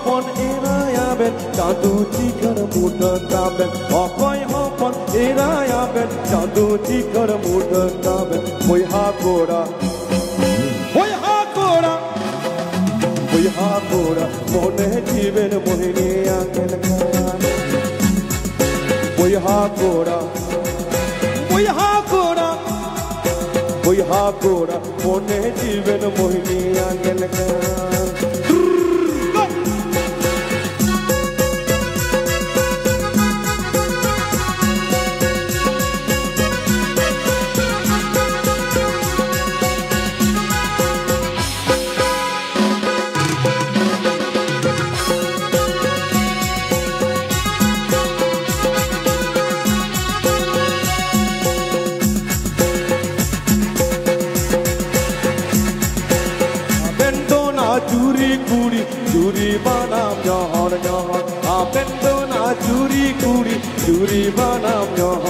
hopon irayaben jadu tikar mudan taben okoy hopon irayaben jadu tikar mudan taben hoy ha kora mone jiben mohini angen kan hoy ha kora mone jiben mohini angen kan Juri banam nyohor nyohor, apendo na juri kuri, juri banam nyohor.